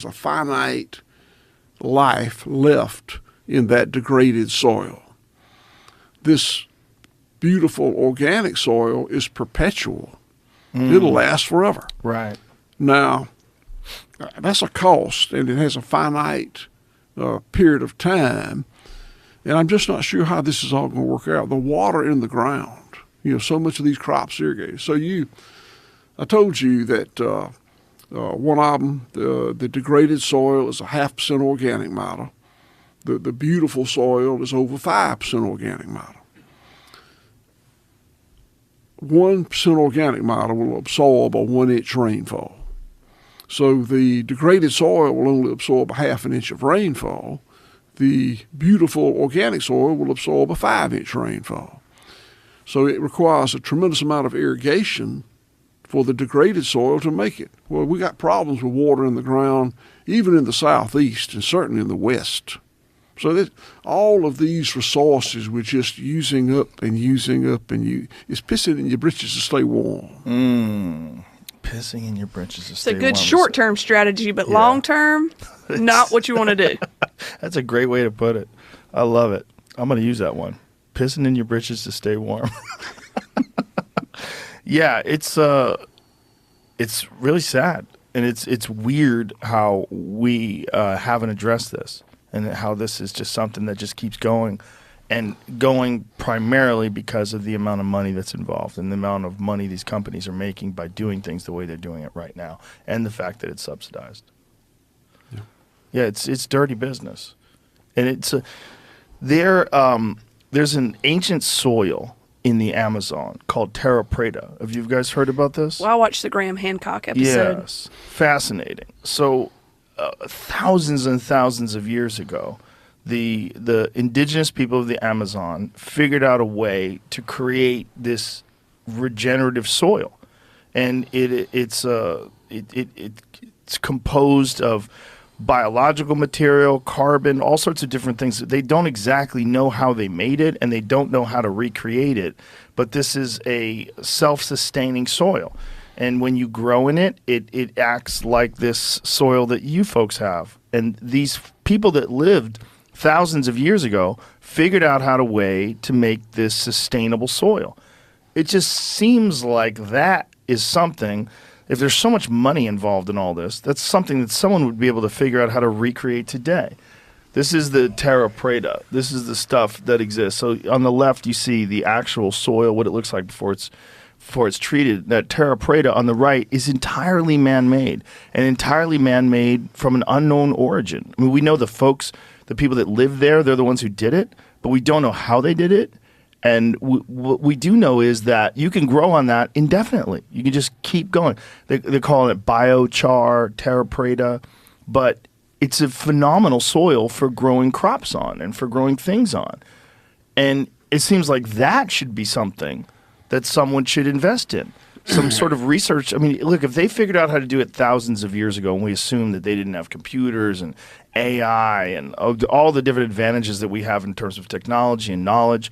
a finite life left in that degraded soil. This beautiful organic soil is perpetual. It'll last forever. Right. Now, that's a cost, and it has a finite period of time, and I'm just not sure how this is all going to work out. The water in the ground, so much of these crops irrigated. So I told you that one of them, the degraded soil is a 0.5% organic matter. The beautiful soil is over 5% organic matter. 1% organic matter will absorb a 1-inch rainfall. So the degraded soil will only absorb a 0.5 inch of rainfall. The beautiful organic soil will absorb a 5-inch rainfall. So it requires a tremendous amount of irrigation for the degraded soil to make it. Well, we got problems with water in the ground, even in the southeast and certainly in the west. So that all of these resources we're just using up, and it's pissing in your britches to stay warm. Pissing in your britches to stay warm. It's a good short-term strategy, but long-term, not what you want to do. That's a great way to put it. I love it. I'm going to use that one. Pissing in your britches to stay warm. Yeah, it's really sad, and it's weird how we haven't addressed this, and how this is just something that just keeps going, and going primarily because of the amount of money that's involved and the amount of money these companies are making by doing things the way they're doing it right now, and the fact that it's subsidized. Yeah, it's dirty business, and there's an ancient soil in the Amazon called Terra Preta. Have you guys heard about this? Well, I watched the Graham Hancock episode. Yes, fascinating. So thousands and thousands of years ago, the indigenous people of the Amazon figured out a way to create this regenerative soil, and it's composed of biological material, carbon, all sorts of different things. They don't exactly know how they made it, and they don't know how to recreate it, but this is a self-sustaining soil. And when you grow in it, it acts like this soil that you folks have. And these people that lived thousands of years ago figured out how to make this sustainable soil. It just seems like that is something. If there's so much money involved in all this, that's something that someone would be able to figure out how to recreate today. This is the Terra Preta. This is the stuff that exists. So on the left, you see the actual soil, what it looks like before it's treated. That Terra Preta on the right is entirely man-made, and entirely man-made from an unknown origin. I mean, we know the people that live there, they're the ones who did it, but we don't know how they did it. And what we do know is that you can grow on that indefinitely. You can just keep going. They're calling it biochar, Terra Preta, but it's a phenomenal soil for growing crops on and for growing things on. And it seems like that should be something that someone should invest in. Some sort of research. I mean, look, if they figured out how to do it thousands of years ago, and we assume that they didn't have computers and AI and all the different advantages that we have in terms of technology and knowledge,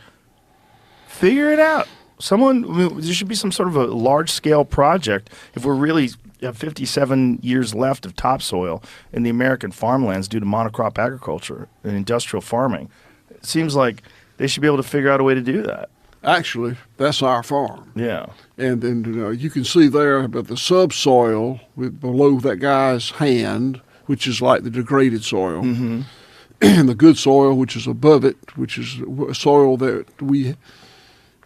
figure it out. There should be some sort of a large-scale project. If we're really have 57 years left of topsoil in the American farmlands due to monocrop agriculture and industrial farming, it seems like they should be able to figure out a way to do that. Actually, that's our farm. Yeah. And then you can see there that the subsoil below that guy's hand, which is like the degraded soil, and the good soil, which is above it, which is soil that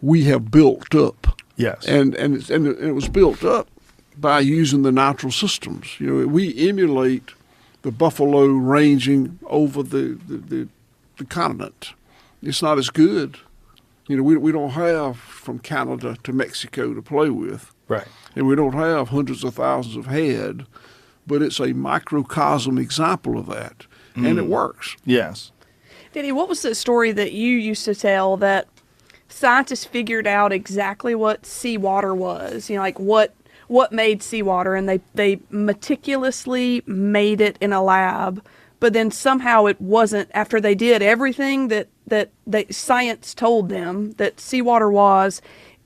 we have built up. Yes. And it was built up by using the natural systems. We emulate the buffalo ranging over the continent. It's not as good. We don't have from Canada to Mexico to play with. Right. And we don't have hundreds of thousands of head, but it's a microcosm example of that. And it works. Yes. Vinny, what was the story that you used to tell that scientists figured out exactly what seawater was? Like what made seawater, and they meticulously made it in a lab, but then somehow it wasn't, after they did everything that science told them that seawater was,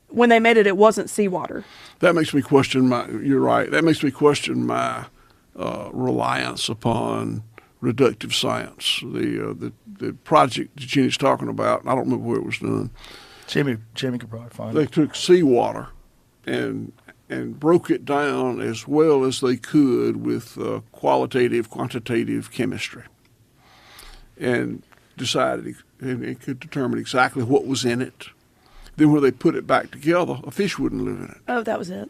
when they made it, it wasn't seawater. That makes me question you're right, that makes me question my reliance upon reductive science. The project that Jenny's talking about, I don't remember where it was done. Jamie could probably find They it. took seawater and broke it down as well as they could with qualitative, quantitative chemistry, and decided and it could determine exactly what was in it. Then when they put it back together, a fish wouldn't live in it. Oh, that was it.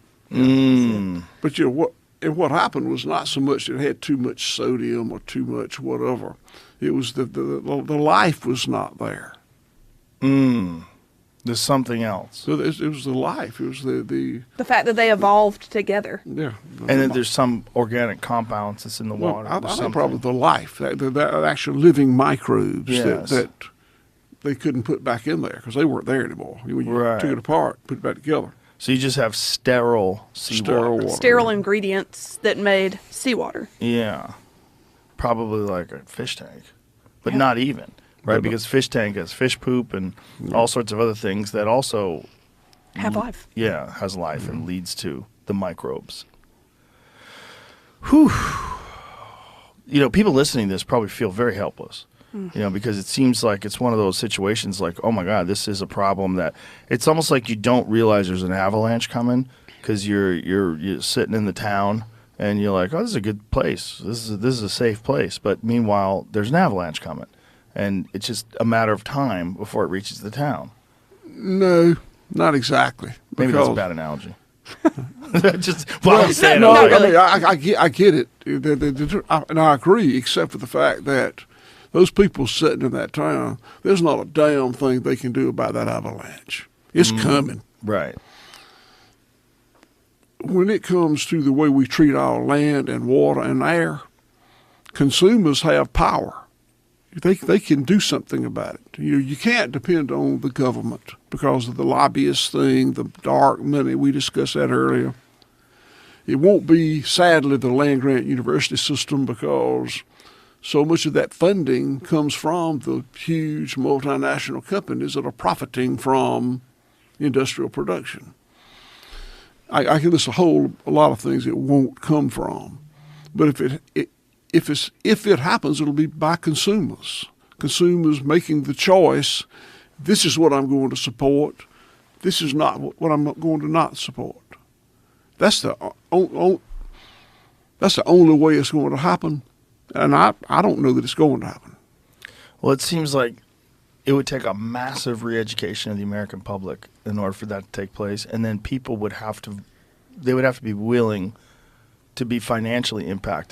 But what happened was not so much that it had too much sodium or too much whatever. It was the life was not there. There's something else. So it was the life. It was the fact that they evolved together. yeah. And then there's some organic compounds that's in the water. I There's think probably the life, the actual living microbes Yes. that they couldn't put back in there because they weren't there anymore. When you Right. took it apart, put it back together. So you just have sterile seawater. Sterile water. Sterile ingredients that made seawater. Yeah. Probably like a fish tank. But Yeah. not even, right? But- Because fish tank has fish poop and all sorts of other things that also, Have life. has life and leads to the microbes. Whew. People listening to this probably feel very helpless. Because it seems like it's one of those situations like, oh my God, this is a problem that it's almost like you don't realize there's an avalanche coming because you're sitting in the town and you're like, oh, this is a good place. This is a safe place. But meanwhile, there's an avalanche coming, and it's just a matter of time before it reaches the town. No, not exactly. Maybe that's a because- bad analogy. I'm saying no, it. really. I get it, and I agree, except for the fact that those people sitting in that town, there's not a damn thing they can do about that avalanche. It's coming. Right. When it comes to the way we treat our land and water and air, consumers have power. They can do something about it. You can't depend on the government because of the lobbyist thing, the dark money. We discussed that earlier. It won't be, sadly, the land-grant university system because so much of that funding comes from the huge multinational companies that are profiting from industrial production. I can list a lot of things it won't come from, but if it happens, it'll be by consumers. Consumers making the choice. This is what I'm going to support. This is not what I'm going to not support. That's the only way it's going to happen. And I don't know that it's going to happen. Well, it seems like it would take a massive re-education of the American public in order for that to take place, and then people would have to be willing to be financially impacted